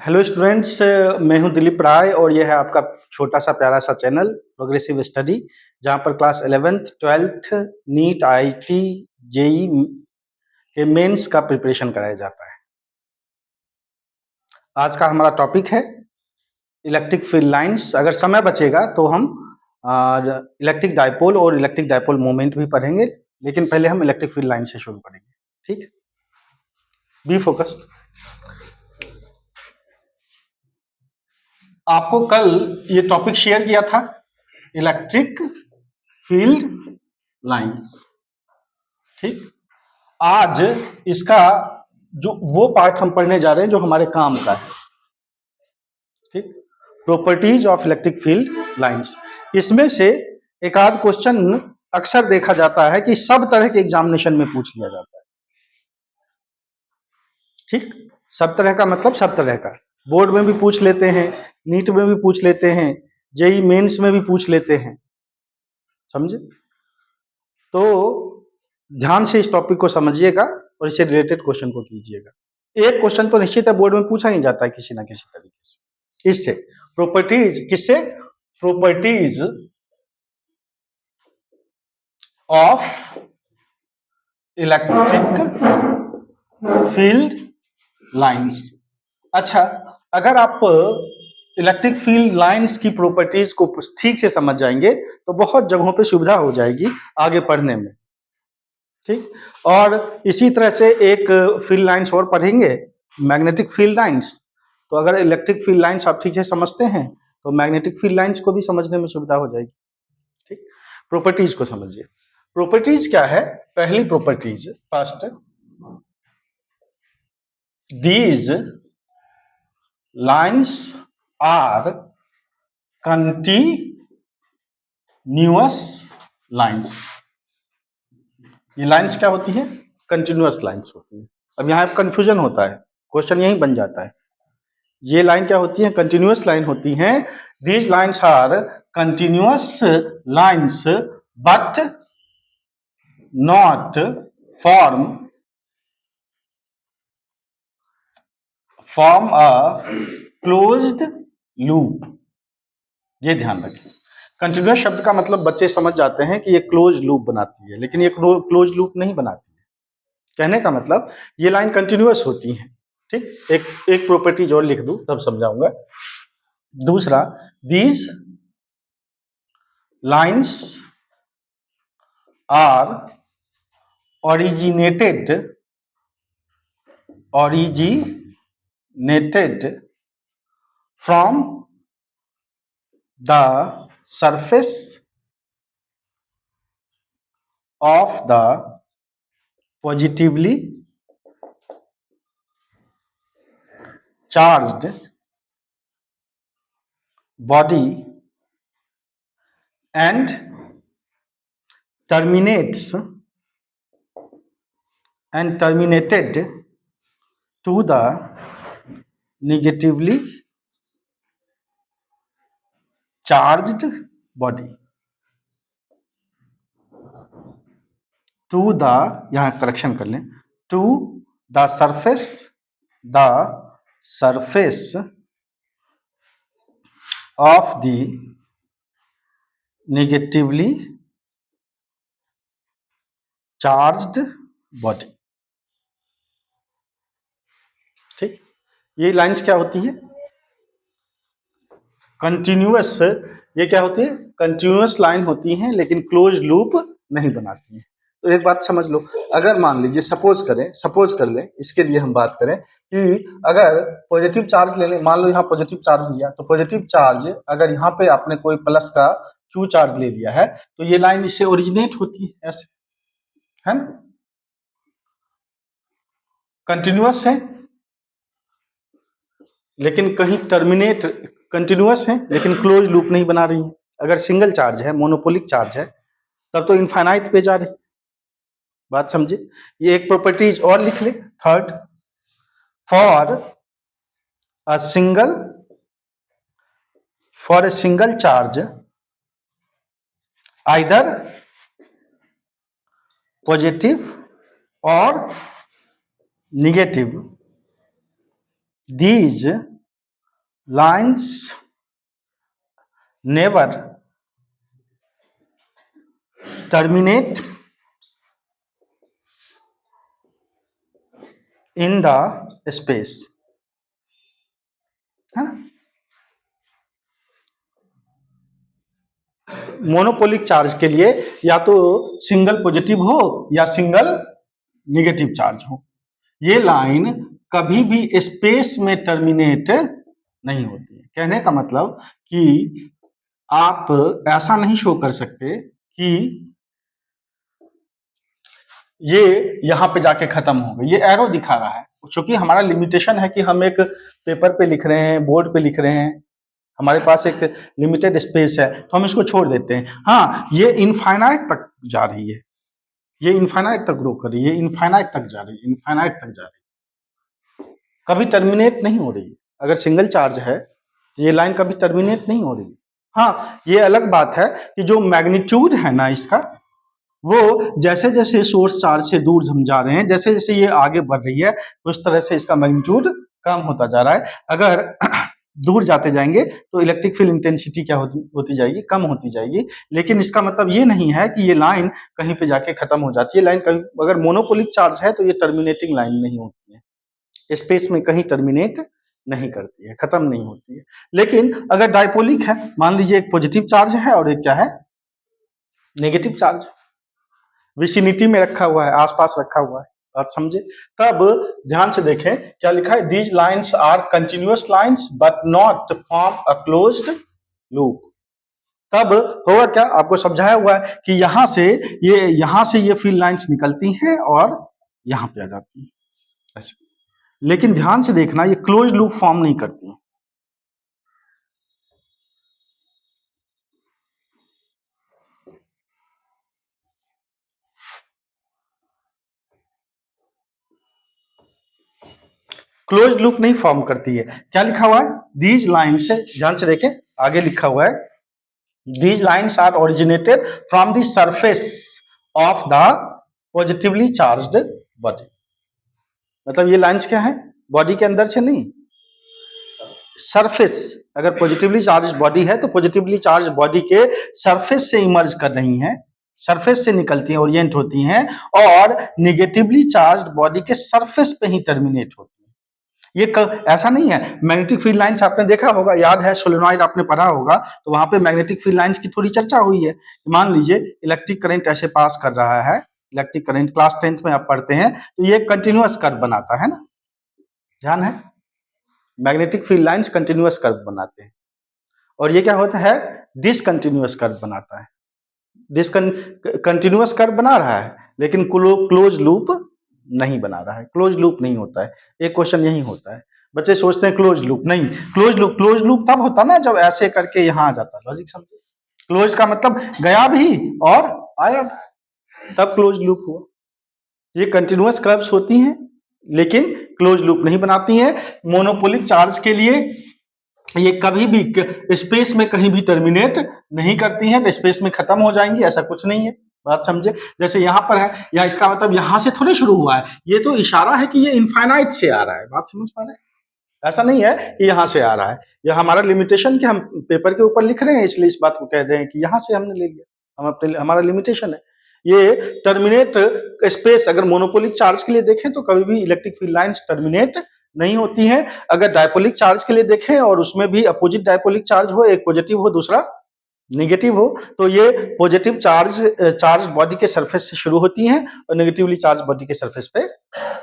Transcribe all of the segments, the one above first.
Hello students, मैं हूं दिलीप राय और यह है आपका छोटा सा प्यारा सा चैनल प्रोग्रेसिव स्टडी, जहां पर class 11th 12th NEET IIT JEE के मेंस का प्रिपरेशन कराया जाता है। आज का हमारा टॉपिक है इलेक्ट्रिक फील्ड लाइंस। अगर समय बचेगा तो हम इलेक्ट्रिक डायपोल और इलेक्ट्रिक डायपोल मोमेंट भी पढ़ेंगे, लेकिन पहले हम इलेक्ट्रिक फील्ड लाइन से शुरू करेंगे। ठीक, बी फोकस्ड। आपको कल ये टॉपिक शेयर किया था, इलेक्ट्रिक फील्ड लाइंस। ठीक, आज इसका जो वो पार्ट हम पढ़ने जा रहे हैं जो हमारे काम का है। ठीक, properties of electric field lines. इसमें से एक आध क्वेश्चन अक्सर देखा जाता है कि सब तरह के एग्जामिनेशन में पूछ लिया जाता है। ठीक, सब तरह का मतलब सब तरह का, बोर्ड में भी पूछ लेते हैं, नीट में भी पूछ लेते हैं, जेई मेंस में भी पूछ लेते हैं। समझे? तो ध्यान से इस टॉपिक को समझिएगा और इससे रिलेटेड क्वेश्चन को कीजिएगा। एक क्वेश्चन तो निश्चित है बोर्ड में पूछा ही जाता है किसी ना किसी तरीके से। इससे प्रॉपर्टीज, किससे? Properties of electric field lines. अच्छा, अगर आप इलेक्ट्रिक फील्ड लाइंस की प्रॉपर्टीज को ठीक से समझ जाएंगे तो बहुत जगहों पे सुविधा हो जाएगी आगे पढ़ने में। ठीक, और इसी तरह से एक फील्ड लाइंस और पढ़ेंगे, मैग्नेटिक फील्ड लाइंस। तो अगर इलेक्ट्रिक फील्ड लाइंस आप ठीक से समझते हैं तो मैग्नेटिक फील्ड लाइंस को भी समझने में सुविधा हो जाएगी। ठीक, प्रॉपर्टीज को समझिए। प्रॉपर्टीज क्या है? पहली properties, first, these lines are continuous lines. ये लाइंस क्या होती है? कंटिन्यूअस लाइंस होती है। अब यहाँ कंफ्यूजन होता है, क्वेश्चन यही बन जाता है। ये लाइन क्या होती है? कंटिन्यूअस लाइन होती है। These lines are continuous lines but not form a closed loop. ये ध्यान रखें, कंटिन्यूअस शब्द का मतलब बच्चे समझ जाते हैं कि ये क्लोज लूप बनाती है, लेकिन ये क्लोज लूप नहीं बनाती है। कहने का मतलब ये लाइन कंटिन्यूअस होती है। ठीक, एक प्रॉपर्टीज और लिख दूं तब समझाऊंगा। दूसरा, these lines are originated from the surface of the positively charged body and terminated to the negatively charged body to the, यहाँ करेक्शन कर लें, to the surface of the negatively charged body। ठीक, ये लाइंस क्या होती है? Continuous. ये क्या होती है? कंटिन्यूअस लाइन होती हैं लेकिन क्लोज लूप नहीं बनाती हैं। तो एक बात समझ लो, अगर मान लीजिए सपोज कर लें, इसके लिए हम बात करें कि अगर पॉजिटिव चार्ज ले लें, मान लो यहाँ पॉजिटिव चार्ज लिया, तो पॉजिटिव चार्ज अगर यहाँ पे आपने कोई प्लस का क्यू चार्ज ले लिया है तो ये लाइन इससे ओरिजिनेट होती है, ऐसे है ना, कंटिन्यूअस है लेकिन कहीं टर्मिनेट, कंटिन्यूअस है लेकिन क्लोज लूप नहीं बना रही है। अगर सिंगल चार्ज है, मोनोपोलिक चार्ज है, तब तो इनफाइनाइट पे जा रही। बात समझे? ये एक प्रॉपर्टीज और लिख ले, third, for a single charge either positive और negative, these lines never terminate in the space, है ना। मोनोपोलिक चार्ज के लिए या तो सिंगल पॉजिटिव हो या सिंगल निगेटिव चार्ज हो, ये लाइन कभी भी स्पेस में टर्मिनेट नहीं होती है। कहने का मतलब कि आप ऐसा नहीं शो कर सकते कि ये यहां पे जाके खत्म हो गई, ये एरो दिखा रहा है। क्योंकि हमारा लिमिटेशन है कि हम एक पेपर पे लिख रहे हैं, बोर्ड पे लिख रहे हैं, हमारे पास एक लिमिटेड स्पेस है, तो हम इसको छोड़ देते हैं। हाँ, ये इनफाइनाइट तक जा रही है, ये इनफाइनाइट तक ग्रो कर रही है, इनफाइनाइट तक जा रही है, इनफाइनाइट तक जा रही है, कभी टर्मिनेट नहीं हो रही है। अगर सिंगल चार्ज है तो ये लाइन कभी टर्मिनेट नहीं हो रही है। हाँ, ये अलग बात है कि जो मैग्नीट्यूड है ना इसका, वो जैसे जैसे सोर्स चार्ज से दूर हम जा रहे हैं, जैसे जैसे ये आगे बढ़ रही है, उस तरह से इसका मैग्नीट्यूड कम होता जा रहा है। अगर दूर जाते जाएंगे तो इलेक्ट्रिक फील्ड इंटेंसिटी क्या होती जाएगी, कम होती जाएगी। लेकिन इसका मतलब ये नहीं है कि ये लाइन कहीं पे जाके खत्म हो जाती है। लाइन कहीं अगर मोनोपोलिक चार्ज है तो ये टर्मिनेटिंग लाइन नहीं होती है, स्पेस में कहीं टर्मिनेट नहीं करती है, खत्म नहीं होती है। लेकिन अगर डायपोलिक है, मान लीजिए एक पॉजिटिव चार्ज है और एक क्या है, नेगेटिव चार्ज, विसिनिटी में रखा हुआ है, आसपास रखा हुआ है, बात समझे। तब ध्यान से देखें क्या लिखा है, these lines are continuous lines but not form a closed loop. तब होगा क्या, आपको समझाया हुआ है कि यहां से ये फील्ड लाइन्स निकलती हैं और यहां पे आ जाती हैं ऐसे। लेकिन ध्यान से देखना, ये क्लोज लूप फॉर्म नहीं करती। क्लोज लूप नहीं फॉर्म करती है। क्या लिखा हुआ है, दीज लाइन से, ध्यान से देखें, आगे लिखा हुआ है, these lines are originated from the surface of the positively charged body. मतलब ये लाइन्स क्या है, बॉडी के अंदर से नहीं, सरफेस। अगर पॉजिटिवली चार्ज बॉडी है तो पॉजिटिवली चार्ज बॉडी के सरफेस से इमर्ज कर रही हैं, सरफेस से निकलती हैं, ओरिएंट होती हैं, और निगेटिवली चार्ज बॉडी के सरफेस पे ही टर्मिनेट होती हैं। ऐसा नहीं है। मैग्नेटिक फील्ड लाइंस आपने देखा होगा, याद है, सोलेनॉइड आपने पढ़ा होगा, तो वहां पे मैग्नेटिक फील्ड लाइंस की थोड़ी चर्चा हुई है। मान लीजिए इलेक्ट्रिक करंट ऐसे पास कर रहा है, इलेक्ट्रिक करंट क्लास 10th में आप पढ़ते हैं, तो ये कंटिन्यूअस कर्व बनाता है ना, ध्यान है, magnetic field lines continuous curve बनाते हैं। और ये क्या होता है, डिसकंटिन्यूअस कर्व बनाता है। कंटिन्यूअस कर्व बना रहा है लेकिन क्लोज लूप नहीं बना रहा है, क्लोज लूप नहीं होता है। एक क्वेश्चन यही होता है, बच्चे सोचते हैं क्लोज लूप, नहीं, क्लोज लूप तब होता ना जब ऐसे करके यहां आ जाता। लॉजिक समझे, क्लोज का मतलब गया भी और आया, तब क्लोज लूप हुआ। ये कंटिन्यूअस कर्व्स होती हैं लेकिन क्लोज लूप नहीं बनाती हैं। मोनोपोलिक चार्ज के लिए ये कभी भी स्पेस में कहीं भी टर्मिनेट नहीं करती हैं, तो स्पेस में खत्म हो जाएंगी, ऐसा कुछ नहीं है, बात समझे। जैसे यहाँ पर है, या इसका मतलब यहाँ से थोड़े शुरू हुआ है, ये तो इशारा है कि ये इनफाइनाइट से आ रहा है, बात समझ पा रहे हैं। ऐसा नहीं है कि यहाँ से आ रहा है, यह हमारा लिमिटेशन कि हम पेपर के ऊपर लिख रहे हैं इसलिए इस बात को कह रहे हैं कि यहाँ से हमने ले लिया, हम अपने, हमारा लिमिटेशन है। ये टर्मिनेट स्पेस, अगर मोनोपोलिक चार्ज के लिए देखें तो कभी भी इलेक्ट्रिक फील्ड लाइंस टर्मिनेट नहीं होती हैं। अगर डायपोलिक चार्ज के लिए देखें और उसमें भी अपोजिट डायपोलिक चार्ज हो, एक पॉजिटिव हो दूसरा नेगेटिव हो, तो ये पॉजिटिव चार्ज बॉडी के सरफेस से शुरू होती हैं और नेगेटिवली चार्ज बॉडी के सरफेस पे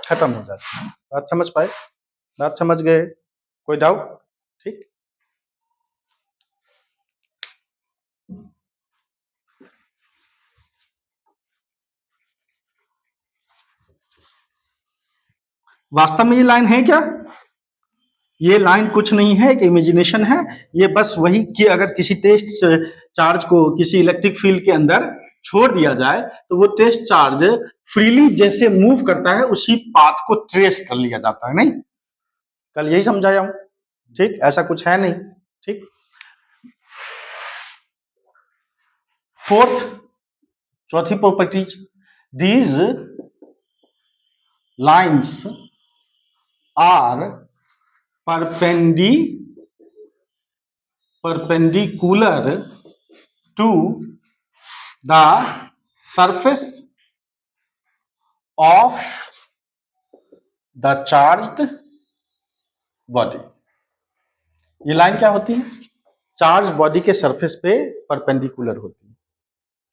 खत्म हो जाती है। बात समझ पाए, बात समझ गए, कोई डाउट? ठीक, वास्तव में ये लाइन है क्या? ये लाइन कुछ नहीं है, एक इमेजिनेशन है। ये बस वही कि अगर किसी टेस्ट चार्ज को किसी इलेक्ट्रिक फील्ड के अंदर छोड़ दिया जाए तो वो टेस्ट चार्ज फ्रीली जैसे मूव करता है उसी पाथ को ट्रेस कर लिया जाता है। नहीं, कल यही समझाया हूं, ठीक, ऐसा कुछ है नहीं। ठीक, फोर्थ, चौथी properties, these lines are perpendicular perpendicular to the surface of the charged body. ये लाइन क्या होती है? चार्ज बॉडी के सरफेस पे परपेंडिकुलर होती है।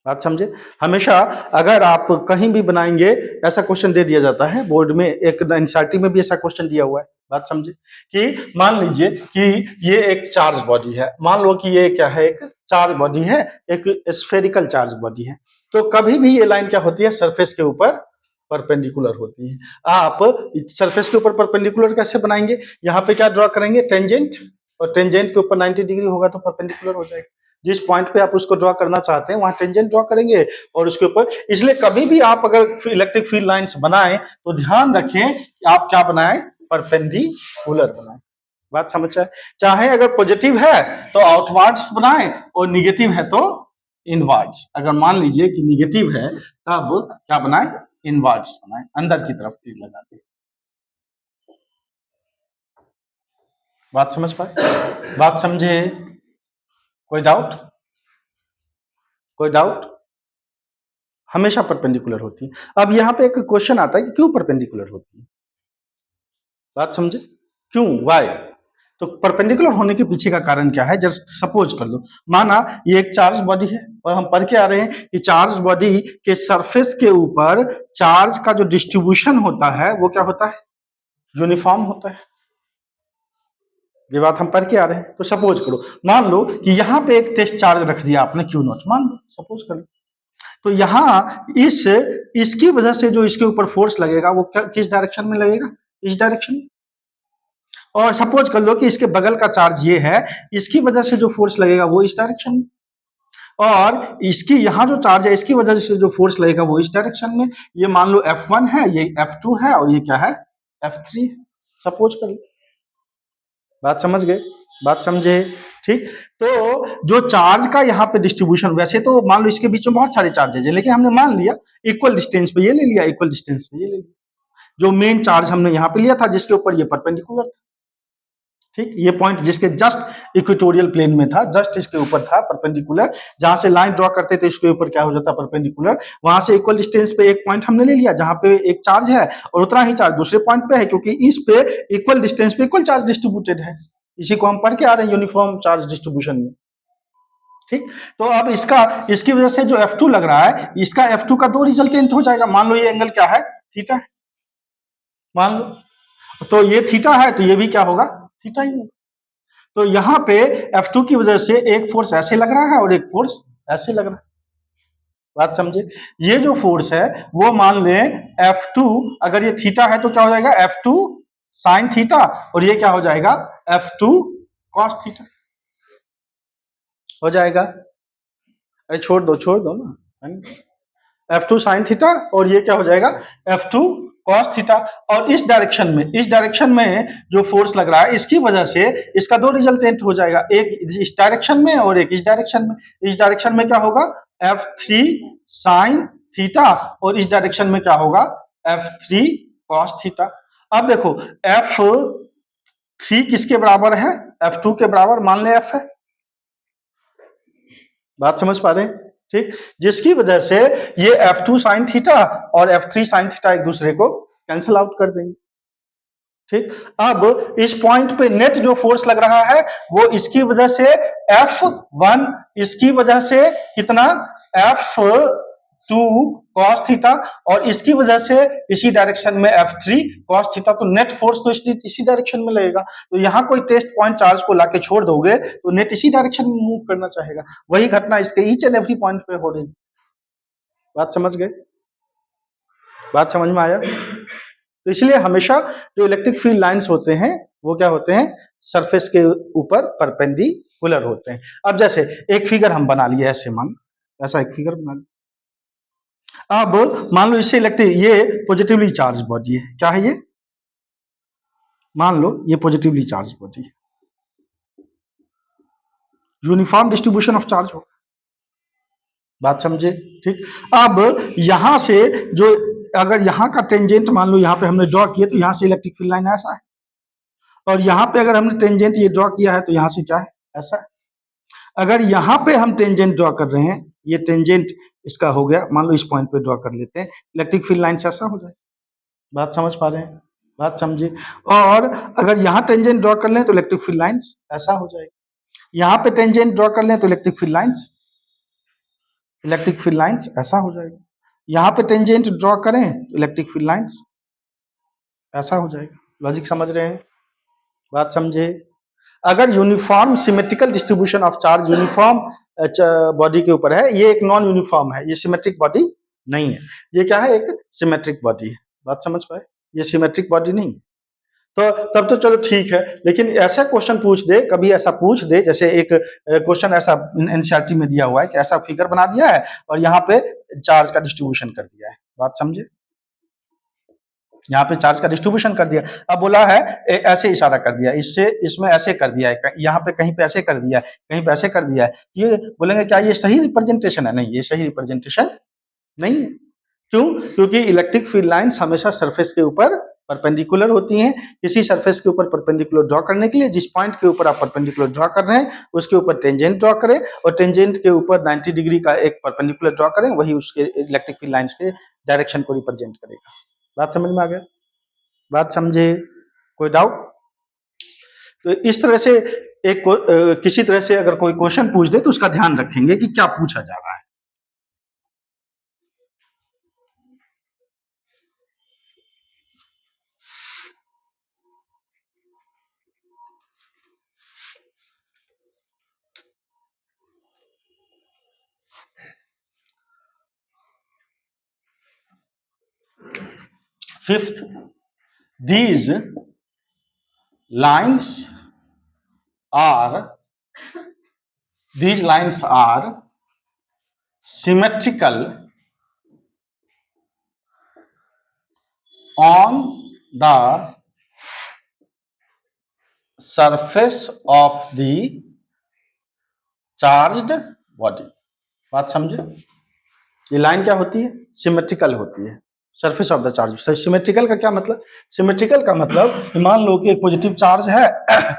बात समझे? हमेशा अगर आप कहीं भी बनाएंगे ऐसा क्वेश्चन दे दिया जाता है बोर्ड में, एक एनसीईआरटी में भी ऐसा क्वेश्चन दिया हुआ है। बात समझे कि मान लीजिए कि ये एक चार्ज बॉडी है, मान लो कि ये क्या है, एक चार्ज बॉडी है, एक स्फेरिकल चार्ज बॉडी है, तो कभी भी ये लाइन क्या होती है? सरफेस के ऊपर परपेंडिकुलर होती है। आप सरफेस के ऊपर परपेंडिकुलर कैसे बनाएंगे? यहाँ पे क्या ड्रॉ करेंगे? टेंजेंट, और टेंजेंट के ऊपर 90 डिग्री होगा तो परपेंडिकुलर हो जाएगा। जिस पॉइंट पे आप उसको ड्रॉ करना चाहते हैं वहां टेंजेंट ड्रॉ करेंगे और उसके ऊपर, इसलिए कभी भी आप अगर इलेक्ट्रिक फील्ड लाइंस बनाएं तो ध्यान रखें कि आप क्या बनाएं? परपेंडिकुलर बनाएं। बात समझ आए? चाहे अगर पॉजिटिव है तो आउटवर्ड्स बनाएं और निगेटिव है तो इनवर्ड्स। अगर मान लीजिए कि निगेटिव है तब क्या बनाएं? इनवर्ड्स बनाएं, अंदर की तरफ तीर लगा दें। बात समझ पाए? बात समझे? कोई डाउट? कोई डाउट? हमेशा परपेंडिकुलर होती है। अब यहाँ पे एक क्वेश्चन आता है कि क्यों परपेंडिकुलर होती है? बात समझे? क्यों? वाई? तो परपेंडिकुलर होने के पीछे का कारण क्या है? जस्ट सपोज कर लो, माना ये एक चार्ज बॉडी है और हम पढ़ के आ रहे हैं कि चार्ज बॉडी के सरफेस के ऊपर चार्ज का जो डिस्ट्रीब्यूशन होता है वो क्या होता है? यूनिफॉर्म होता है। ये बात हम पढ़ के आ रहे हैं। तो सपोज करो, मान लो कि यहाँ पे एक टेस्ट चार्ज रख दिया आपने Q नॉट, मान लो, सपोज कर लो, तो यहाँ इसकी वजह से जो इसके ऊपर फोर्स लगेगा वो किस डायरेक्शन में लगेगा? इस डायरेक्शन में। और सपोज कर लो कि इसके बगल का चार्ज ये है, इसकी वजह से जो फोर्स लगेगा वो इस डायरेक्शन में, और इसकी यहाँ जो चार्ज है इसकी वजह से जो फोर्स लगेगा वो इस डायरेक्शन में। ये मान लो F1 है, ये F2 है और ये क्या है? F3। सपोज कर लो। बात समझ गए? बात समझे? ठीक। तो जो चार्ज का यहाँ पे डिस्ट्रीब्यूशन, वैसे तो मान लो इसके बीच में बहुत सारे चार्जेज है, लेकिन हमने मान लिया इक्वल डिस्टेंस पे ये ले लिया, इक्वल डिस्टेंस पे ये ले लिया। जो मेन चार्ज हमने यहाँ पे लिया था जिसके ऊपर ये परपेंडिकुलर, ठीक, ये पॉइंट जिसके जस्ट इक्वेटोरियल प्लेन में था, जस्ट इसके ऊपर था परपेंडिकुलर, जहां से लाइन ड्रॉ करते थे इसके ऊपर क्या हो जाता? परपेंडिकुलर। वहां से इक्वल डिस्टेंस पे एक पॉइंट हमने ले लिया जहां पे एक चार्ज है और उतना ही चार्ज दूसरे पॉइंट पे है, क्योंकि इस पे इक्वल डिस्टेंस पे इक्वल चार्ज डिस्ट्रीब्यूटेड है। इसी को हम पढ़ के आ रहे हैं यूनिफॉर्म चार्ज डिस्ट्रीब्यूशन में। ठीक। तो अब इसकी वजह से जो F2 लग रहा है, इसका F2 का दो रिजल्टेंट हो जाएगा। मान लो ये एंगल क्या है? थीटा है, मान लो, तो ये थीटा है तो ये भी क्या होगा? थीटा ही होगा। तो यहाँ पे F2 की वजह से एक फोर्स ऐसे लग रहा है और एक फोर्स ऐसे लग रहा है। बात समझे? ये जो फोर्स है वो मान लें F2, अगर ये थीटा है तो क्या हो जाएगा? F2 साइन थीटा, और ये क्या हो जाएगा? F2 कॉस थीटा हो जाएगा। अरे छोड़ दो ना, F2 साइन थीटा और ये क्या हो जाएगा? F2 cos theta. और इस डायरेक्शन में जो फोर्स लग रहा है इसकी वजह से इसका दो रिजल्टेंट हो जाएगा, एक इस डायरेक्शन में और एक इस डायरेक्शन में। इस डायरेक्शन में क्या होगा? F3 साइन थीटा, और इस डायरेक्शन में क्या होगा? F3 cos theta. अब देखो F3 किसके बराबर है? F2 के बराबर मान ले F है। बात समझ पा रहे हैं? ठीक, जिसकी वजह से ये F2 साइन थीटा और F3 साइन थीटा एक दूसरे को कैंसिल आउट कर देंगे। ठीक, अब इस पॉइंट पे नेट जो फोर्स लग रहा है वो इसकी वजह से F1, इसकी वजह से कितना? F2 cos थीटा, और इसकी वजह से इसी डायरेक्शन में F3 cos थीटा। तो नेट फोर्स तो इसी डायरेक्शन में लगेगा। तो यहाँ कोई टेस्ट पॉइंट चार्ज को लाके छोड़ दोगे तो नेट इसी डायरेक्शन में मूव करना चाहेगा। वही घटना इसके ईच एंड एवरी पॉइंट पे हो रही। बात समझ गए? बात समझ में आया? तो इसलिए हमेशा जो इलेक्ट्रिक फील्ड लाइंस होते हैं वो क्या होते हैं? सरफेस के ऊपर परपेंडिकुलर होते हैं। अब जैसे एक फिगर हम बना लिए, ऐसे मान, ऐसा एक फिगर बना लिया। अब मान लो इससे इलेक्ट्रिक, ये पॉजिटिवली चार्ज बॉडी है, क्या है ये? मान लो ये पॉजिटिवली चार्ज बॉडी है, यूनिफॉर्म डिस्ट्रीब्यूशन ऑफ चार्ज हो। बात समझे? ठीक। अब यहां से जो, अगर यहाँ का टेंजेंट मान लो यहाँ पे हमने ड्रॉ किया तो यहाँ से इलेक्ट्रिक फील्ड लाइन ऐसा है, और यहाँ पे अगर हमने टेंजेंट ये ड्रॉ किया है तो यहाँ से क्या है? ऐसा है। अगर यहाँ पे हम टेंजेंट ड्रॉ कर रहे हैं, ये टेंजेंट इसका हो गया, मान लो इस पॉइंट पे ड्रॉ कर लेते हैं, इलेक्ट्रिक फील्ड लाइन्स ऐसा हो जाए। बात समझ पा रहे हैं? बात समझिए। और अगर यहाँ टेंजेंट ड्रॉ कर लें तो इलेक्ट्रिक फील्ड लाइन्स ऐसा हो जाएगी। यहाँ पे टेंजेंट ड्रॉ कर लें तो इलेक्ट्रिक फील्ड लाइन्स ऐसा हो जाएगा। यहाँ पे टेंजेंट ड्रॉ करें तो इलेक्ट्रिक फील्ड लाइन्स ऐसा हो जाएगा। लॉजिक समझ रहे हैं? बात समझे। अगर uniform symmetrical distribution of charge uniform body के ऊपर है, ये एक नॉन यूनिफॉर्म है, ये सिमेट्रिक बॉडी नहीं है, ये क्या है, एक सिमेट्रिक बॉडी है। बात समझ पाए? ये सिमेट्रिक बॉडी नहीं है। तो तब तो चलो ठीक है, लेकिन ऐसा क्वेश्चन पूछ दे, कभी ऐसा पूछ दे, जैसे एक क्वेश्चन ऐसा एनसीईआरटी में दिया हुआ है कि ऐसा फिगर बना दिया है और यहाँ पे चार्ज का डिस्ट्रीब्यूशन कर दिया है। बात समझे? यहाँ पे चार्ज का डिस्ट्रीब्यूशन कर दिया, अब बोला है ऐसे इशारा कर दिया, इससे इसमें ऐसे कर दिया है, यहाँ पे कहीं पे ऐसे कर दिया है, कहीं पे ऐसे कर दिया है, ये बोलेंगे क्या ये सही रिप्रेजेंटेशन है? नहीं, ये सही रिप्रेजेंटेशन नहीं है। क्यों? क्योंकि इलेक्ट्रिक फील्ड लाइन्स हमेशा सरफेस के ऊपर परपेंडिकुलर होती हैं। किसी सरफेस के ऊपर परपेंडिकुलर ड्रॉ करने के लिए जिस पॉइंट के ऊपर आप परपेंडिकुलर ड्रॉ कर रहे हैं उसके ऊपर टेंजेंट ड्रॉ करें और टेंजेंट के ऊपर 90 डिग्री का एक परपेंडिकुलर ड्रॉ करें, वही उसके इलेक्ट्रिक फील्ड लाइन्स के डायरेक्शन को रिप्रेजेंट करेगा। बात समझ में आ गया? बात समझे? कोई डाउट? तो इस तरह से एक किसी तरह से अगर कोई क्वेश्चन पूछ दे तो उसका ध्यान रखेंगे कि क्या पूछा जा रहा है। Fifth, these lines are symmetrical on the surface of the charged body। बात समझे? ये लाइन क्या होती है? सिमेट्रिकल होती है, surface of the charge. Symmetrical का क्या मतलब? सिमेट्रिकल का मतलब मान लो कि एक पॉजिटिव चार्ज है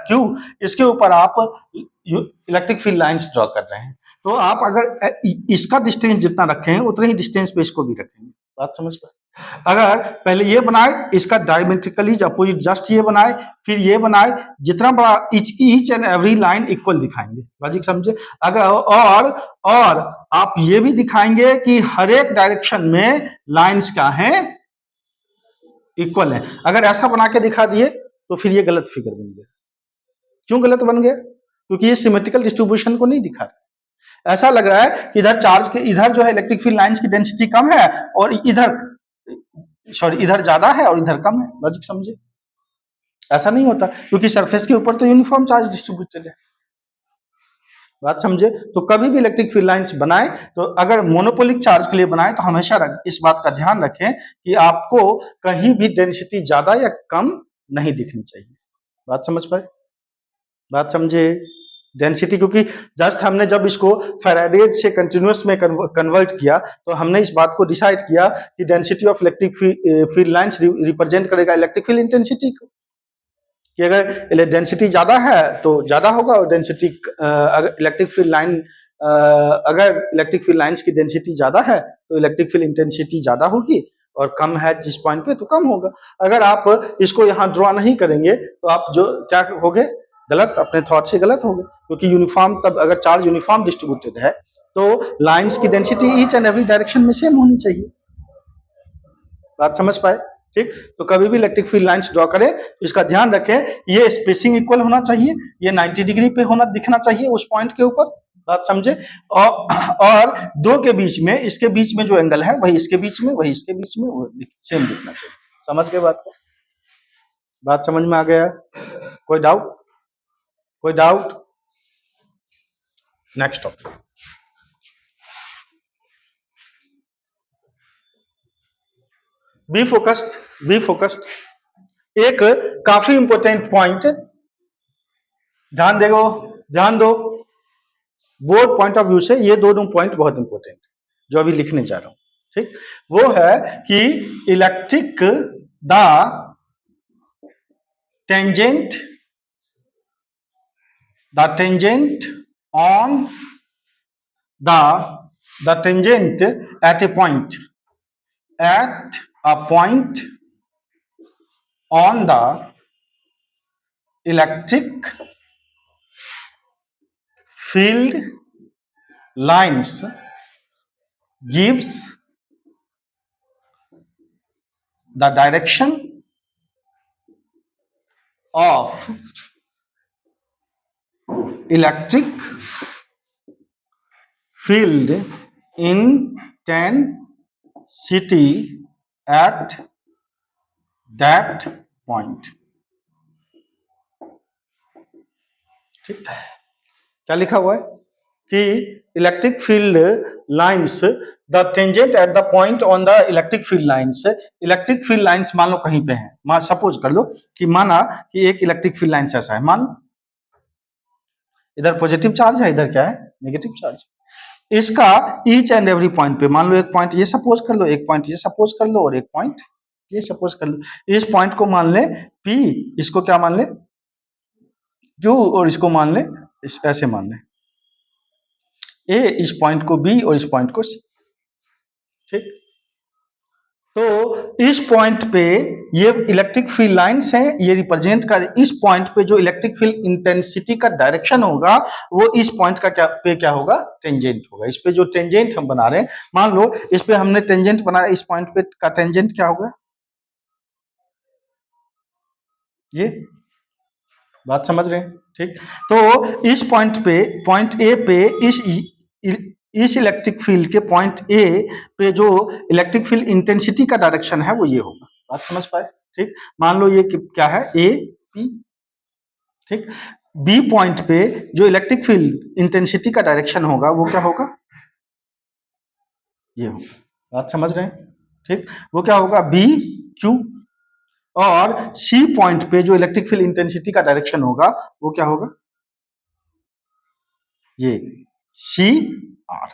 क्यों, इसके ऊपर आप इलेक्ट्रिक फील्ड लाइंस ड्रॉ कर रहे हैं, तो आप अगर इसका डिस्टेंस जितना रखें उतने ही डिस्टेंस पे इसको भी रखेंगे। बात समझ पाए? अगर पहले ये बनाए, इसका डायमेट्रिकली अपोजिट जस्ट ये बनाए, फिर ये बनाए, जितना बड़ा each and every line equal दिखाएंगे। लॉजिक समझे? अगर और आप ये भी दिखाएंगे कि हर एक डायरेक्शन में लाइंस क्या हैं, इक्वल है। अगर ऐसा बना के दिखा दिए तो फिर ये गलत फिगर बन गया। क्यों गलत बन गया? क्योंकि ये सिमेट्रिकल डिस्ट्रीब्यूशन को नहीं दिखा रहा। ऐसा लग रहा है कि इधर चार्ज के इधर जो है इलेक्ट्रिक फील्ड लाइंस की डेंसिटी कम है और इधर ज्यादा है और इधर कम है। लॉजिक समझे? ऐसा नहीं होता, क्योंकि सरफेस के ऊपर तो यूनिफॉर्म चार्ज डिस्ट्रीब्यूटेड है। बात समझे? तो कभी भी इलेक्ट्रिक फील्ड लाइंस बनाए तो अगर मोनोपोलिक चार्ज के लिए बनाए तो हमेशा इस बात का ध्यान रखें कि आपको कहीं भी डेंसिटी ज्यादा या कम नहीं दिखनी चाहिए। बात समझ पाए? बात समझे? डेंसिटी, क्योंकि जस्ट हमने जब इसको फैराडे से कंटिन्यूअस में कन्वर्ट किया तो हमने इस बात को डिसाइड किया कि density of electric field lines represent करेगा इलेक्ट्रिक फील्ड इंटेंसिटी को, कि अगर डेंसिटी ज्यादा है तो ज्यादा होगा और डेंसिटी अगर इलेक्ट्रिक फील्ड लाइन अगर इलेक्ट्रिक फील्ड लाइंस की डेंसिटी ज्यादा है तो इलेक्ट्रिक फील्ड इंटेंसिटी ज्यादा होगी और कम है जिस पॉइंट पे तो कम होगा। अगर आप इसको यहाँ ड्रॉ नहीं करेंगे तो आप जो क्या होगे, गलत, अपने थॉट से गलत होगे, क्योंकि यूनिफॉर्म तब अगर चार्ज यूनिफॉर्म डिस्ट्रीब्यूटेड है तो लाइंस की density each and every direction में सेम होनी चाहिए। बात समझ पाए? ठीक। तो कभी भी इलेक्ट्रिक फील्ड लाइंस ड्रॉ करें तो इसका ध्यान रखें ये स्पेसिंग इक्वल होना चाहिए, ये 90 डिग्री पे होना दिखना चाहिए उस पॉइंट के ऊपर। बात समझे? और दो के बीच में, इसके बीच में जो एंगल है वही इसके बीच में, वही इसके बीच में, वो सेम दिखना चाहिए। समझ गए बात को? बात समझ में आ गया? कोई डाउट? कोई doubt? Next topic. Be focused, be focused. एक काफी इंपॉर्टेंट पॉइंट ध्यान देगो, ध्यान दो, बोर्ड पॉइंट ऑफ व्यू से ये दोनों पॉइंट बहुत इंपॉर्टेंट जो अभी लिखने जा रहा हूं। ठीक, वो है कि electric the tangent on the tangent at a point on the electric field lines gives the direction of electric field intensity at that point. ठीक, क्या लिखा हुआ है कि electric field lines the tangent at the point on the electric field lines, electric field lines मान लो कहीं पे है, मान सपोज कर लो कि माना कि एक इलेक्ट्रिक फील्ड लाइंस ऐसा है, मान इधर पॉजिटिव चार्ज है, इधर क्या है नेगेटिव चार्ज। इसका ईच एंड एवरी पॉइंट पे मान लो एक पॉइंट ये सपोज कर लो, एक पॉइंट ये सपोज कर लो और एक पॉइंट ये सपोज कर लो। इस पॉइंट को मान ले P, इसको क्या मान ले Q और इसको मान ले इस ऐसे मान ले A, इस पॉइंट को B और इस पॉइंट को C। ठीक, तो इस पॉइंट पे ये इलेक्ट्रिक फील्ड लाइंस हैं, ये रिप्रेजेंट कर इस पॉइंट पे जो इलेक्ट्रिक फील्ड इंटेंसिटी का डायरेक्शन होगा वो इस पॉइंट का क्या होगा टेंजेंट होगा। इस पे जो टेंजेंट हम बना रहे हैं, मान लो इस पे हमने टेंजेंट बनाया, इस पॉइंट पे का टेंजेंट क्या होगा, ये बात समझ रहे हैं। ठीक, तो इस पॉइंट पे पॉइंट ए पे इस इलेक्ट्रिक फील्ड के पॉइंट ए पे जो इलेक्ट्रिक फील्ड इंटेंसिटी का डायरेक्शन है वो ये होगा। बात समझ पाए। ठीक, मान लो ये क्या है ए पी। ठीक, बी पॉइंट पे जो इलेक्ट्रिक फील्ड इंटेंसिटी का डायरेक्शन होगा वो क्या होगा, ये होगा। बात समझ रहे हैं। ठीक, वो क्या होगा बी क्यू, और सी पॉइंट पे जो इलेक्ट्रिक फील्ड इंटेंसिटी का डायरेक्शन होगा वो क्या होगा, ये सी आर।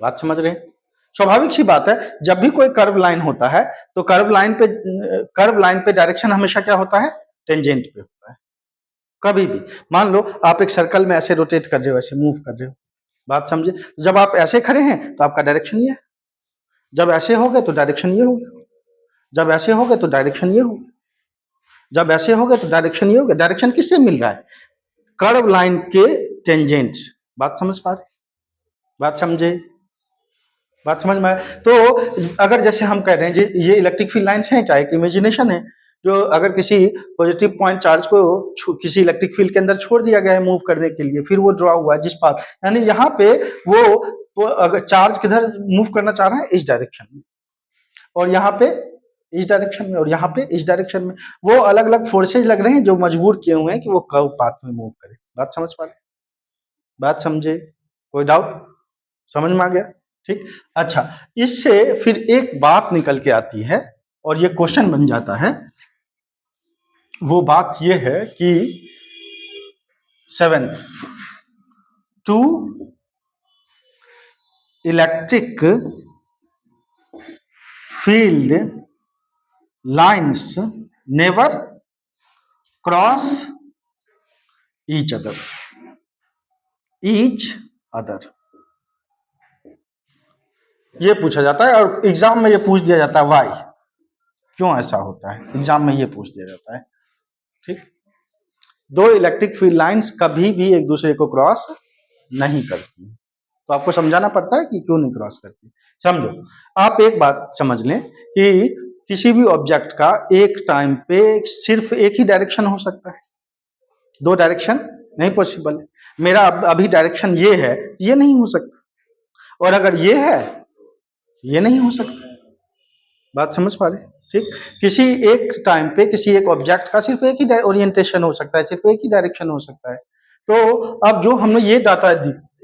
बात समझ रहे हैं। स्वाभाविक सी बात है, जब भी कोई कर्व लाइन होता है तो कर्व लाइन पे डायरेक्शन हमेशा क्या होता है, टेंजेंट पे होता है। कभी भी मान लो आप एक सर्कल में ऐसे रोटेट कर रहे हो, ऐसे मूव कर रहे हो, बात समझे। जब आप ऐसे खड़े हैं तो आपका डायरेक्शन ये है, जब ऐसे हो गए तो डायरेक्शन ये होगा, जब ऐसे हो गए तो डायरेक्शन ये होगा, जब ऐसे हो गए तो डायरेक्शन ये होगा। डायरेक्शन किससे मिल रहा है, कर्व लाइन के टेंजेंट्स। बात समझ पा रहे, बात समझे, बात समझ में आए। तो अगर जैसे हम कह रहे हैं ये इलेक्ट्रिक फील्ड लाइंस हैं क्या, एक इमेजिनेशन है, जो अगर किसी पॉजिटिव पॉइंट चार्ज को किसी इलेक्ट्रिक फील्ड के अंदर छोड़ दिया गया है मूव करने के लिए, फिर वो ड्रॉ हुआ जिस पाथ, यानी यहाँ पे वो तो अगर चार्ज किधर मूव करना चाह रहा है, इस डायरेक्शन में, और यहाँ पे इस डायरेक्शन में, और यहाँ पे इस डायरेक्शन में, वो अलग अलग फोर्सेज लग रहे हैं जो मजबूर किए हुए हैं कि वो कर्व पाथ में मूव करे। बात समझ पा रहे, बात समझे, कोई डाउट, समझ में आ गया। ठीक, अच्छा, इससे फिर एक बात निकल के आती है और ये क्वेश्चन बन जाता है। वो बात ये है कि 7th, two electric field lines never cross each other, ये पूछा जाता है और एग्जाम में ये पूछ दिया जाता है वाई, क्यों ऐसा होता है, एग्जाम में ये पूछ दिया जाता है। ठीक, दो इलेक्ट्रिक फील्ड लाइंस कभी भी एक दूसरे को क्रॉस नहीं करती, तो आपको समझाना पड़ता है कि क्यों नहीं क्रॉस करती। समझो, आप एक बात समझ लें कि किसी भी ऑब्जेक्ट का एक टाइम पे सिर्फ एक ही डायरेक्शन हो सकता है, दो डायरेक्शन नहीं पॉसिबल है। मेरा अभी डायरेक्शन ये है, ये नहीं हो सकता, और अगर ये है ये नहीं हो सकता। बात समझ पा रहे, ठीक, किसी एक टाइम पे किसी एक ऑब्जेक्ट का सिर्फ एक ही ओरिएंटेशन हो सकता है, सिर्फ एक ही डायरेक्शन हो सकता है। तो अब जो हमने ये डाटा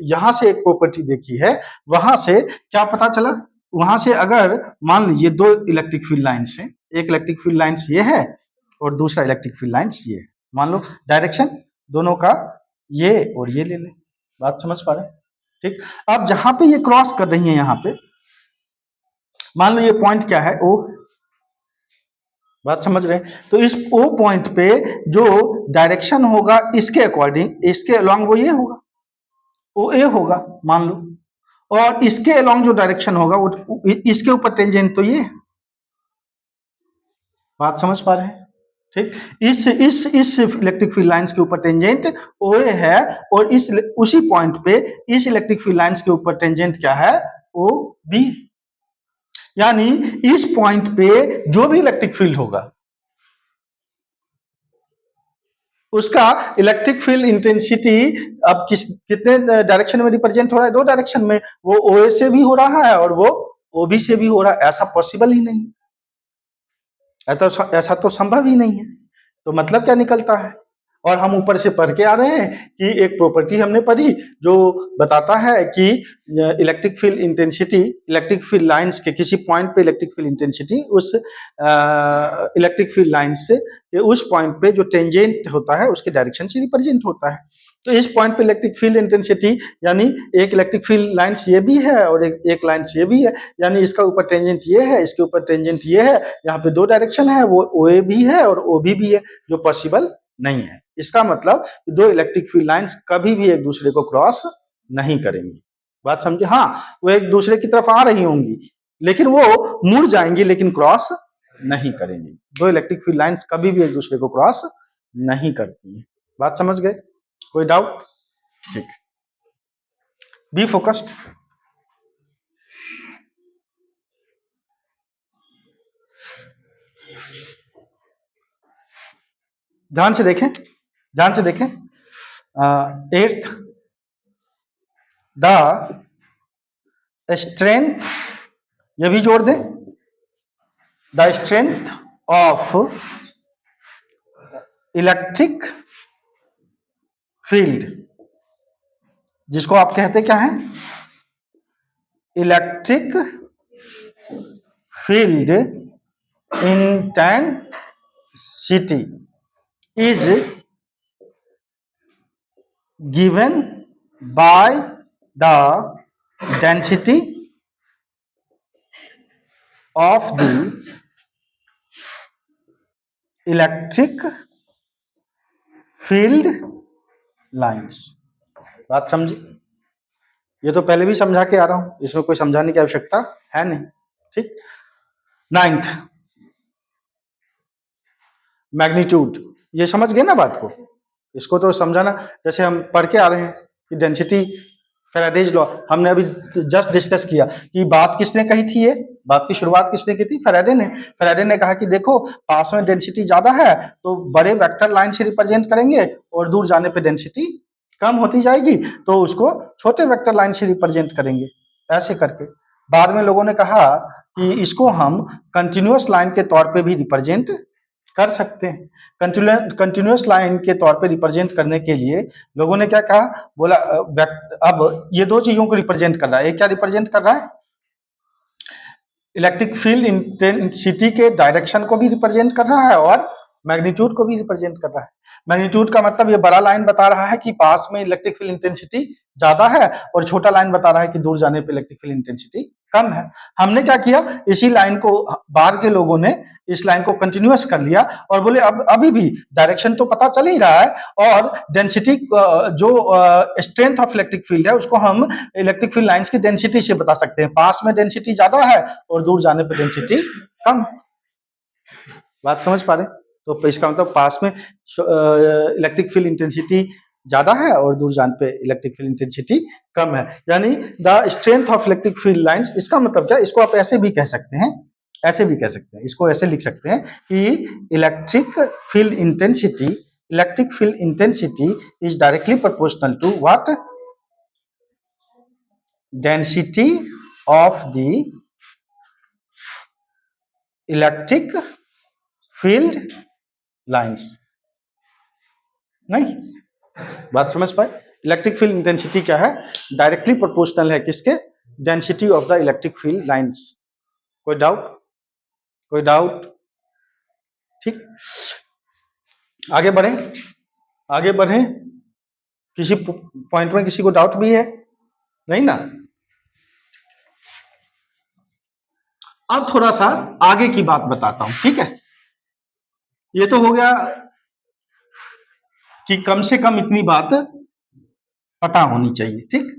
यहां से एक प्रॉपर्टी देखी है, वहां से क्या पता चला, वहां से अगर मान लीजिए दो इलेक्ट्रिक फील्ड लाइन्स हैं, एक इलेक्ट्रिक फील्ड लाइन्स ये है और दूसरा इलेक्ट्रिक फील्ड लाइन्स ये है, मान लो डायरेक्शन दोनों का ये और ये ले लें। बात समझ पा रहे हैं। ठीक, अब जहां पे ये क्रॉस कर रही है, यहाँ पे मान लो ये पॉइंट क्या है, ओ। बात समझ रहे हैं। तो इस ओ पॉइंट पे जो डायरेक्शन होगा इसके अकॉर्डिंग, इसके अलॉन्ग वो ये होगा। ओ ए होगा मान लो, और इसके अलोंग जो डायरेक्शन होगा वो इसके ऊपर टेंजेंट तो ये है। बात समझ पा रहे हैं? ठीक, इस इलेक्ट्रिक फील्ड लाइंस के ऊपर टेंजेंट ओ ए है, और इस उसी पॉइंट पे इस इलेक्ट्रिक फील्ड लाइंस के ऊपर टेंजेंट क्या है, ओ बी। यानी इस पॉइंट पे जो भी इलेक्ट्रिक फील्ड होगा उसका इलेक्ट्रिक फील्ड इंटेंसिटी अब कितने डायरेक्शन में रिप्रेजेंट हो रहा है, दो डायरेक्शन में, वो ओ ए से भी हो रहा है और वो ओ बी से भी हो रहा है। ऐसा पॉसिबल ही नहीं, ऐसा तो संभव ही नहीं है। तो मतलब क्या निकलता है, और हम ऊपर से पढ़ के आ रहे हैं कि एक प्रॉपर्टी हमने पढ़ी जो बताता है कि electric field intensity, electric field lines के किसी पॉइंट पे इलेक्ट्रिक फील्ड इंटेंसिटी उस इलेक्ट्रिक फील्ड लाइंस से उस पॉइंट पे जो टेंजेंट होता है उसके डायरेक्शन से रिप्रेजेंट होता है। तो इस पॉइंट पे इलेक्ट्रिक फील्ड इंटेंसिटी यानी एक इलेक्ट्रिक फील्ड लाइंस ये भी है और एक लाइंस ये भी है, यानी इसका ऊपर टेंजेंट ये है, इसके ऊपर टेंजेंट ये है, यहाँ पे दो डायरेक्शन है, वो ओ ए भी है और ओ बी भी है, जो पॉसिबल नहीं है। इसका मतलब दो इलेक्ट्रिक फील्ड लाइंस कभी भी एक दूसरे को क्रॉस नहीं करेंगी। बात समझे? हाँ, वो एक दूसरे की तरफ आ रही होंगी लेकिन वो मुड़ जाएंगी, लेकिन क्रॉस नहीं करेंगी। दो इलेक्ट्रिक फील्ड लाइंस कभी भी एक दूसरे को क्रॉस नहीं करती है। बात समझ गए? कोई डाउट? ठीक, बी फोकस्ड। ध्यान से देखें, ध्यान से देखें। एट्थ, द स्ट्रेंथ, ये भी जोड़ दें, the strength of electric field, जिसको आप कहते क्या है, electric field intensity is given by the density of the electric field lines। बात समझी? ये तो पहले भी समझा के आ रहा हूं, इसमें कोई समझाने की आवश्यकता है नहीं। ठीक, नाइन्थ, मैग्नीट्यूड, ये समझ गए ना बात को? इसको तो समझाना, जैसे हम पढ़ के आ रहे हैं कि डेंसिटी, फैराडेज लॉ, हमने अभी जस्ट डिस्कस किया कि बात किसने कही थी, ये बात की शुरुआत किसने की थी, फैराडे ने। फैराडे ने कहा कि देखो पास में डेंसिटी ज्यादा है तो बड़े वेक्टर लाइन से रिप्रेजेंट करेंगे और दूर जाने पे डेंसिटी कम होती जाएगी तो उसको छोटे वेक्टर लाइन से रिप्रेजेंट करेंगे, ऐसे करके। बाद में लोगों ने कहा कि इसको हम कंटिन्यूअस लाइन के तौर पे भी रिप्रेजेंट कर सकते हैं। कंटिन्यूअस लाइन के तौर पे रिप्रेजेंट करने के लिए लोगों ने क्या कहा, बोला अब ये दो चीजों को रिप्रेजेंट कर रहा है। एक क्या रिप्रेजेंट कर रहा है, इलेक्ट्रिक फील्ड इंटेंसिटी के डायरेक्शन को भी रिप्रेजेंट कर रहा है और मैग्नीट्यूड को भी रिप्रेजेंट कर रहा है। मैग्नीट्यूड का मतलब ये बड़ा लाइन बता रहा है कि पास में इलेक्ट्रिक फील्ड इंटेंसिटी ज्यादा है और छोटा लाइन बता रहा है कि दूर जाने पे इलेक्ट्रिक फील्ड इंटेंसिटी कम है। हमने क्या किया, इसी लाइन को, बाहर के लोगों ने इस लाइन को कंटिन्यूअस कर लिया और बोले अब अभी भी डायरेक्शन तो पता चल ही रहा है और डेंसिटी, जो स्ट्रेंथ ऑफ इलेक्ट्रिक फील्ड है उसको हम इलेक्ट्रिक फील्ड लाइंस की डेंसिटी से बता सकते हैं। पास में डेंसिटी ज्यादा है और दूर जाने पे डेंसिटी कम है। बात समझ पा रहे? तो इसका मतलब पास में इलेक्ट्रिक फील्ड इंटेंसिटी ज्यादा है और दूर जाने पे इलेक्ट्रिक फील्ड इंटेंसिटी कम है, यानी the strength of electric field lines. इसका मतलब क्या, इसको आप ऐसे भी कह सकते हैं, ऐसे भी कह सकते हैं, इसको ऐसे लिख सकते हैं कि electric field intensity is directly proportional to what, density of the electric field lines. नहीं, बात समझ पाए? इलेक्ट्रिक फील्ड इंटेंसिटी क्या है, डायरेक्टली प्रोपोर्शनल है किसके, density of the electric field lines. कोई डाउट? कोई डाउट? ठीक, आगे बढ़े, आगे बढ़े। किसी पॉइंट में किसी को डाउट भी है? नहीं ना? अब थोड़ा सा आगे की बात बताता हूं, ठीक है? ये तो हो गया कि कम से कम इतनी बात पता होनी चाहिए, ठीक।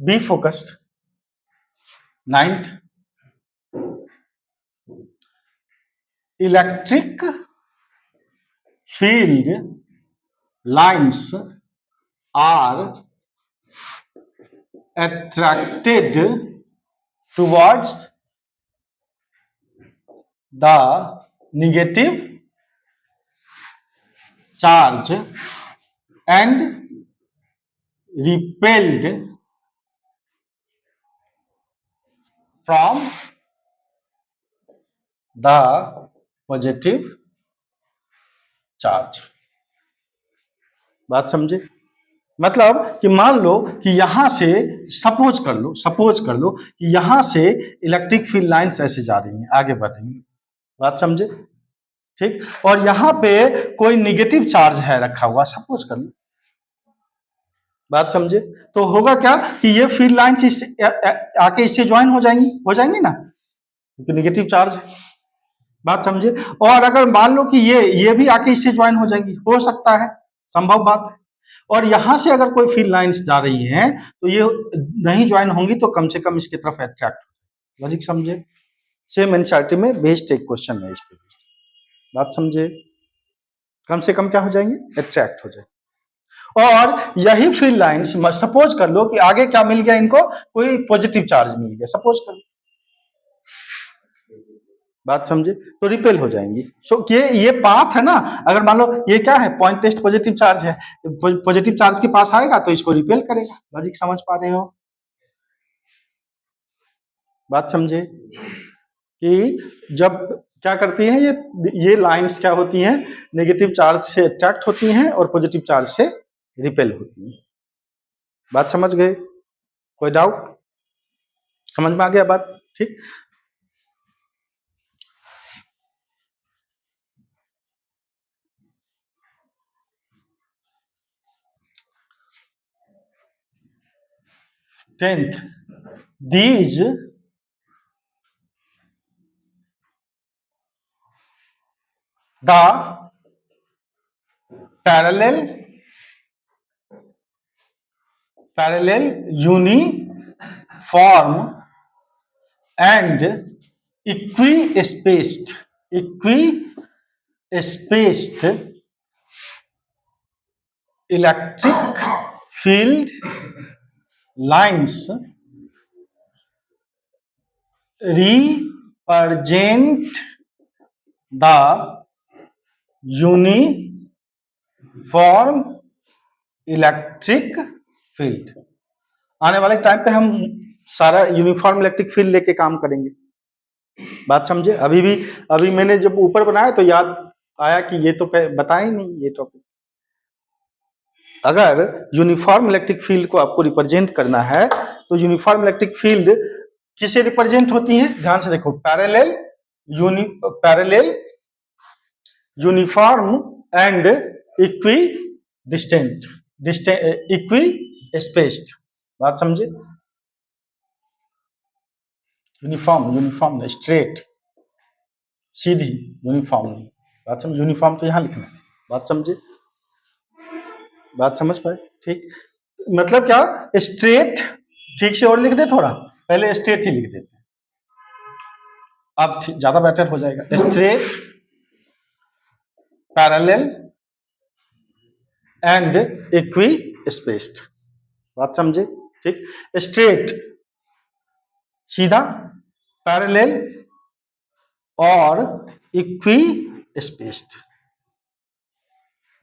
Be focused. 9th, electric field lines are attracted towards the negative charge and repelled from the positive charge। बात समझे? मतलब कि मान लो कि यहां से सपोज कर लो कि यहां से इलेक्ट्रिक फील्ड लाइंस ऐसे जा रही हैं, आगे बढ़ रही हैं। बात समझे? ठीक। और यहां पे कोई निगेटिव चार्ज है रखा हुआ, सपोज कर लो। बात समझे? तो होगा क्या कि ये फील्ड लाइंस आके इससे ज्वाइन हो जाएंगी ना, क्योंकि निगेटिव चार्ज है। बात समझे? और अगर मान लो कि ये भी आके इससे ज्वाइन हो जाएंगी, हो सकता है, संभव बात है। और यहां से अगर कोई फील्ड लाइंस जा रही हैं तो ये नहीं ज्वाइन होंगी, तो कम से कम इसकी तरफ अट्रैक्ट। लॉजिक समझे? सेम एनसीईआरटी में बेस्ड एक क्वेश्चन है इस पे। बात समझे? कम से कम क्या हो जाएंगे? अट्रैक्ट हो जाएंगे। और यही फील्ड लाइंस सपोज कर लो कि आगे क्या मिल गया इनको, कोई पॉजिटिव चार्ज मिल गया, सपोज कर लो। बात समझे? तो रिपेल हो जाएंगी। सो ये पाथ है ना, अगर मान लो ये क्या है, पॉइंट टेस्ट पॉजिटिव चार्ज है, पॉजिटिव चार्ज के पास आएगा तो इसको रिपेल करेगा। लॉजिक समझ पा रहे हो? बात समझे? कि जब क्या करती हैं ये लाइंस क्या होती हैं, नेगेटिव चार्ज से अट्रैक्ट होती हैं और पॉजिटिव चार्ज से रिपेल होती हैं। बात समझ गए? कोई डाउट? समझ में आ गया बात? ठीक। Tenth, these the parallel uniform and equispaced electric field lines represent the uniform electric field. आने वाले टाइम पे हम सारा यूनिफॉर्म इलेक्ट्रिक फील्ड लेके काम करेंगे। बात समझे? अभी मैंने जब ऊपर बनाया तो याद आया कि ये तो बताया ही नहीं ये टॉपिक। अगर यूनिफॉर्म इलेक्ट्रिक फील्ड को आपको रिप्रेजेंट करना है तो यूनिफॉर्म इलेक्ट्रिक फील्ड किसे रिप्रेजेंट होती है, ध्यान से देखो। Parallel uniform and equi spaced. बात समझे? यूनिफॉर्म स्ट्रेट सीधी, यूनिफॉर्म नहीं। बात समझ? यूनिफॉर्म तो यहां लिखना है। बात समझे? बात समझ पाए? ठीक। मतलब क्या, स्ट्रेट, ठीक से और लिख दे थोड़ा, पहले स्ट्रेट ही लिख देते हैं, अब ज्यादा बेटर हो जाएगा। Straight, parallel and equi spaced. बात समझे? ठीक। स्ट्रेट सीधा, पैरेलल और इक्वी स्पेस्ड।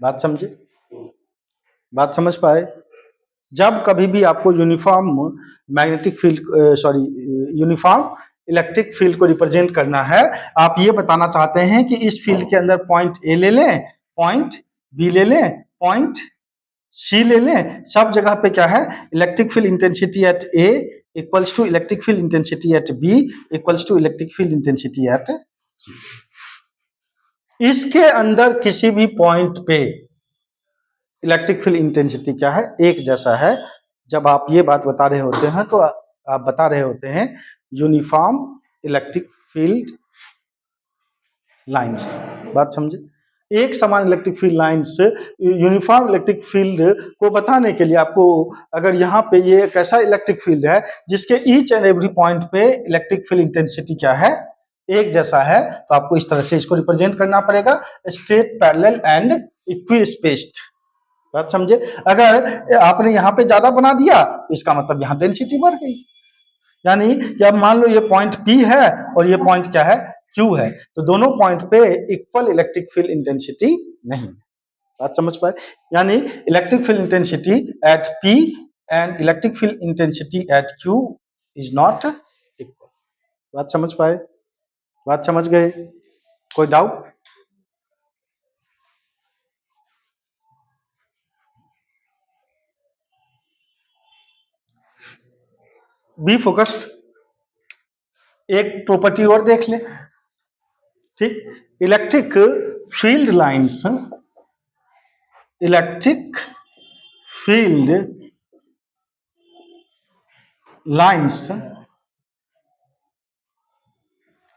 बात समझे? बात समझ पाए? जब कभी भी आपको uniform magnetic field uniform electric field को रिप्रेजेंट करना है, आप ये बताना चाहते हैं कि इस फील्ड के अंदर पॉइंट ए ले लें, पॉइंट बी ले लें, पॉइंट सी ले लें, सब जगह पे क्या है, electric field intensity at A equals to electric field intensity at B equals to electric field intensity at C. इसके अंदर किसी भी पॉइंट पे इलेक्ट्रिक फील्ड इंटेंसिटी क्या है, एक जैसा है। जब आप ये बात बता रहे होते हैं तो आप बता रहे होते हैं यूनिफॉर्म इलेक्ट्रिक फील्ड लाइंस। बात समझे? एक समान electric field lines, uniform electric field को बताने के लिए आपको, अगर यहाँ पे ये एक ऐसा इलेक्ट्रिक फील्ड है जिसके ईच एंड एवरी पॉइंट पे इलेक्ट्रिक फील्ड इंटेंसिटी क्या है, एक जैसा है, तो आपको इस तरह से इसको रिप्रेजेंट करना पड़ेगा, straight, parallel and equi spaced. बात समझे? अगर आपने यहाँ पे ज्यादा बना दिया तो इसका मतलब यहाँ डेंसिटी बढ़ गई। यानी कि अब मान लो ये पॉइंट P है और ये पॉइंट क्या है, Q है, तो दोनों पॉइंट पे इक्वल इलेक्ट्रिक फील्ड इंटेंसिटी नहीं है। बात समझ पाए? यानी electric field intensity eight P and electric field intensity eight Q is not equal. बात समझ पाए? बात समझ गए? कोई डाउट? Be focused. एक प्रॉपर्टी और देख ले, ठीक? Electric field lines, electric field lines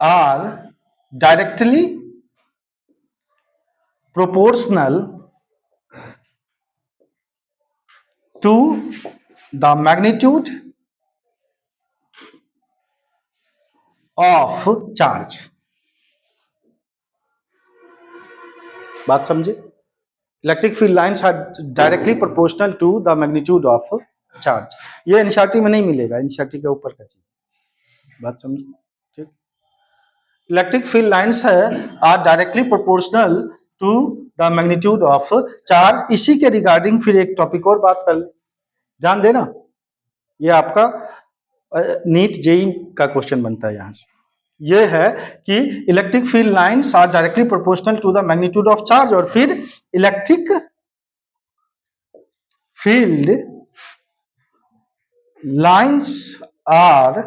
are directly proportional to the magnitude of charge। बात समझे? Electric field lines are directly proportional to the magnitude of charge. ये एनसीईआरटी में नहीं मिलेगा, एनसीईआरटी के ऊपर का चीज। बात समझे? ठीक। इलेक्ट्रिक फील्ड लाइंस है are directly proportional to the magnitude of charge. इसी के रिगार्डिंग फिर एक टॉपिक और बात कर ले, ध्यान देना, ये आपका नीट जेई का क्वेश्चन बनता है यहां से। ये है कि electric field lines are directly proportional to the magnitude of charge, और फिर electric field lines are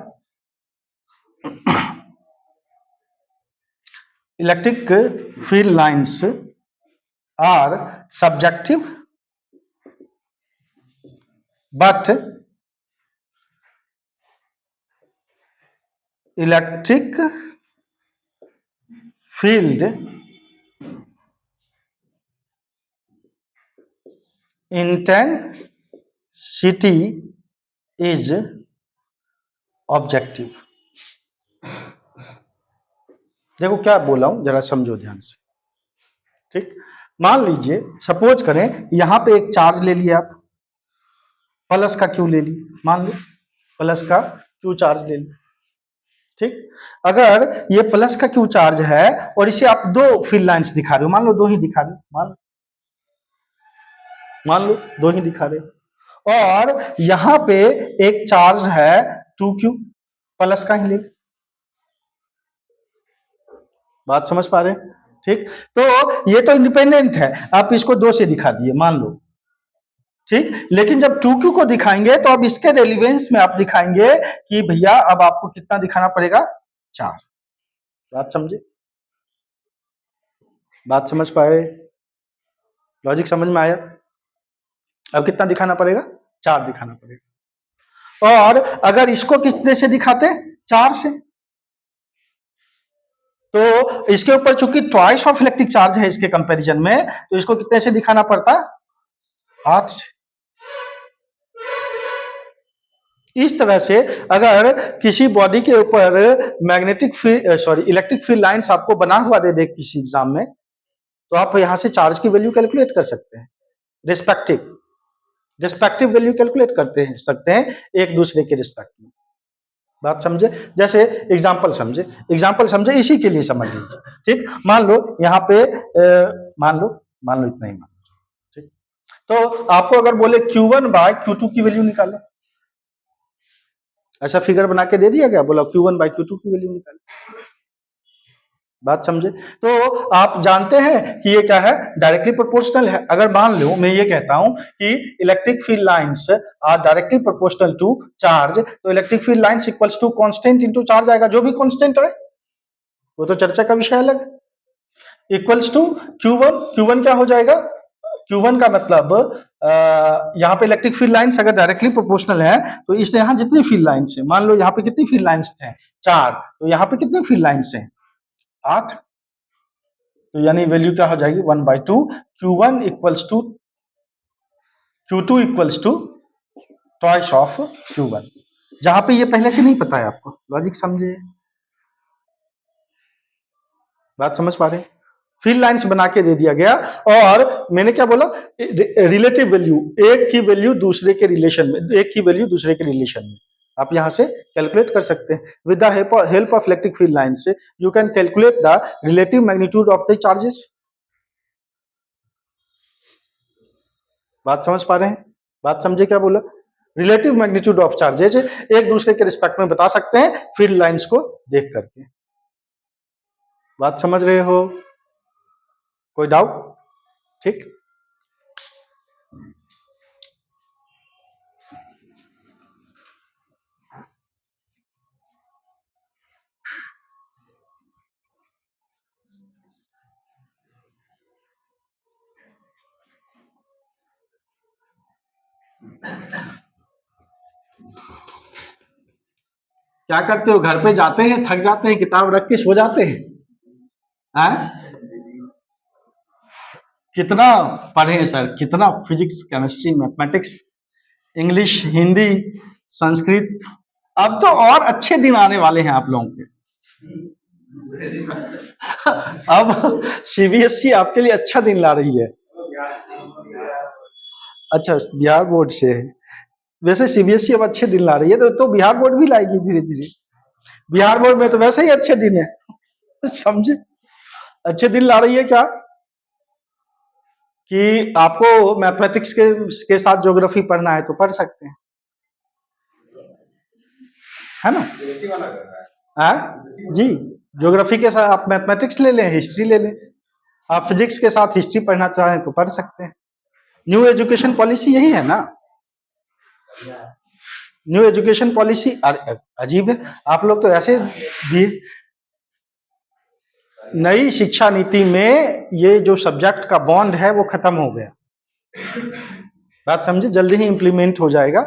electric field lines are subjective but electric field intensity is objective। देखो क्या बोला हूं, जरा समझो ध्यान से, ठीक? मान लीजिए, सपोज करें यहां पे एक चार्ज ले लिया आप, प्लस का क्यू ले ली, मान लो प्लस का क्यू चार्ज ले ली, ठीक? अगर ये प्लस का क्यू चार्ज है और इसे आप दो फील्ड लाइंस दिखा रहे हो, मान लो दो ही दिखा रहे हो, मान लो दो ही दिखा रहे हो, और यहां पे एक चार्ज है 2Q, प्लस का ही ले, बात समझ पा रहे हैं? ठीक, तो ये तो इंडिपेंडेंट है, आप इसको दो से दिखा दिए मान लो, ठीक? लेकिन जब 2Q को दिखाएंगे तो अब इसके रेलिवेंस में आप दिखाएंगे कि भैया अब आपको कितना दिखाना पड़ेगा, 4। बात समझे? बात समझ पाए? लॉजिक समझ में आया? अब कितना दिखाना पड़ेगा, 4 दिखाना पड़ेगा। और अगर इसको कितने से दिखाते, 4 से, तो इसके ऊपर चूंकि ट्वाइस ऑफ इलेक्ट्रिक चार्ज है इसके कंपैरिजन में, तो इसको कितने से दिखाना पड़ता, 8 से। इस तरह से अगर किसी बॉडी के ऊपर इलेक्ट्रिक फील्ड लाइंस आपको बना हुआ दे दे किसी एग्जाम में, तो आप यहां से चार्ज की वैल्यू कैलकुलेट कर सकते हैं, रिस्पेक्टिव वैल्यू कैलकुलेट करते हैं सकते हैं एक दूसरे के रिस्पेक्ट में। बात समझे? जैसे एग्जांपल समझे, इसी के लिए समझ लीजिए, ठीक? मान लो यहाँ पे मान लो इतना ही मान लो, ठीक? तो आपको अगर बोले Q1 बाय Q2 की वैल्यू निकालो, ऐसा फिगर बना के दे दिया गया, बोला Q1 बाय Q2 की वैल्यू निकालो। बात समझे? तो आप जानते हैं कि ये क्या है, डायरेक्टली प्रोपोर्शनल है। अगर मान लो मैं ये कहता हूं कि electric field lines are directly proportional to charge, तो electric field lines equals to constant into charge आएगा, जो भी कांस्टेंट है वो तो चर्चा का विषय अलग। Equals to Q1। Q1 क्या हो जाएगा? Q1 का मतलब यहाँ पे इलेक्ट्रिक फील्ड लाइंस अगर डायरेक्टली प्रोपोर्शनल है तो इस यहाँ जितनी फील्ड लाइंस है, मान लो यहाँ पे कितनी फील्ड लाइंस थे? 4, तो यहाँ पे कितनी फील्ड लाइंस है? 8। तो यानी वैल्यू क्या हो जाएगी? 1/2। Q1 equals to Q2 equals to twice of Q1। जहां पे ये पहले से नहीं पता है आपको, लॉजिक समझिए, बात समझ पा रहे हैं? फील्ड लाइंस बना के दे दिया गया और मैंने क्या बोला? रिलेटिव वैल्यू, एक की वैल्यू दूसरे के रिलेशन में, एक की वैल्यू दूसरे के रिलेशन में आप यहां से कैलकुलेट कर सकते हैं। With the help of electric field line से you can calculate the relative magnitude of the charges. बात समझ पा रहे हैं? बात समझे क्या बोला? रिलेटिव मैग्नीट्यूड ऑफ चार्जेस एक दूसरे के रिस्पेक्ट में बता सकते हैं फील्ड लाइंस को देख करके। बात समझ रहे हो? कोई डाउट? ठीक। क्या करते हो? घर पे जाते हैं, थक जाते हैं, किताब रख के सो जाते हैं? कितना पढ़े हैं सर? कितना physics, chemistry, mathematics, English, Hindi, Sanskrit. अब तो और अच्छे दिन आने वाले हैं आप लोगों के। अब सीबीएसई आपके लिए अच्छा दिन ला रही है। अच्छा, बिहार बोर्ड से है। वैसे सीबीएसई अब अच्छे दिन ला रही है, तो बिहार बोर्ड भी लाएगी धीरे धीरे। बिहार बोर्ड में तो वैसे ही अच्छे दिन है। समझे? अच्छे दिन ला रही है क्या? कि आपको मैथमेटिक्स के साथ ज्योग्राफी पढ़ना है तो पढ़ सकते हैं, है ना? जी, ज्योग्राफी के साथ आप मैथमेटिक्स ले लें, हिस्ट्री ले लें। आप फिजिक्स के साथ हिस्ट्री पढ़ना चाहें तो पढ़ सकते हैं। न्यू एजुकेशन पॉलिसी यही है ना? न्यू एजुकेशन पॉलिसी अजीब है, आप लोग तो ऐसे भी। नई शिक्षा नीति में ये जो सब्जेक्ट का बॉन्ड है वो खत्म हो गया। बात समझे? जल्दी ही इंप्लीमेंट हो जाएगा।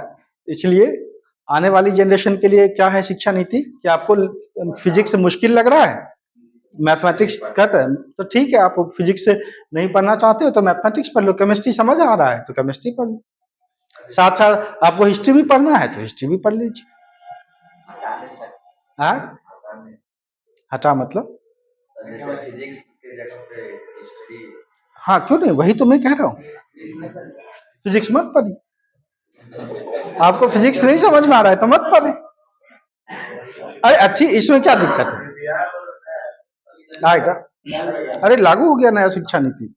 इसलिए आने वाली जनरेशन के लिए क्या है शिक्षा नीति? कि आपको फिजिक्स मुश्किल लग रहा है, मैथमेटिक्स कट है, तो ठीक है, आप फिजिक्स नहीं पढ़ना चाहते हो तो मैथमेटिक्स पढ़ लो। केमिस्ट्री समझ आ रहा है तो केमिस्ट्री पढ़ लो। साथ साथ आपको हिस्ट्री भी पढ़ना है तो हिस्ट्री भी पढ़ लीजिए। हाँ, हटा मतलब? हाँ, क्यों नहीं, वही तो मैं कह रहा हूँ। फिजिक्स मत पढ़िए। आपको फिजिक्स नहीं समझ में आ रहा है तो मत पढ़े। अरे अच्छी, इसमें क्या दिक्कत है? आएगा। अरे लागू हो गया नया शिक्षा नीति।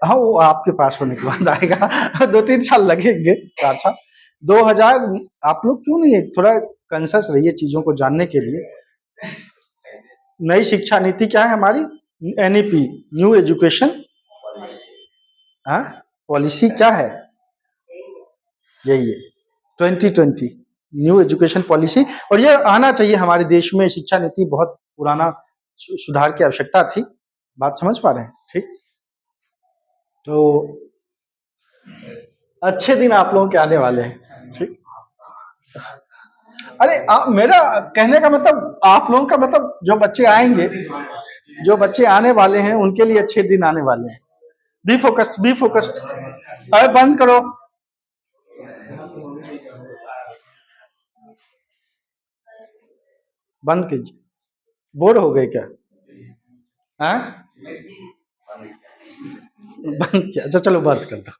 हाँ, वो आपके पास होने के बाद आएगा। 2-3 साल लगेंगे, 4 साल। 2000। आप लोग क्यों नहीं थोड़ा कंसस रहिए चीजों को जानने के लिए। नई शिक्षा नीति क्या है हमारी? एनईपी, न्यू एजुकेशन पॉलिसी क्या है? यही है 2020 न्यू एजुकेशन पॉलिसी। और ये आना चाहिए हमारे देश में। शिक्षा नीति बहुत पुराना, सुधार की आवश्यकता थी। बात समझ पा रहे हैं? ठीक। तो अच्छे दिन आप लोगों के आने वाले हैं। ठीक। अरे मेरा कहने का मतलब, आप लोगों का मतलब जो बच्चे आएंगे, जो बच्चे आने वाले हैं उनके लिए अच्छे दिन आने वाले हैं। Be focused, be focused. अरे बंद करो, बंद कीजिए। बोर हो गए क्या? हैं? बंद किया? अच्छा चलो, बात करता हूँ।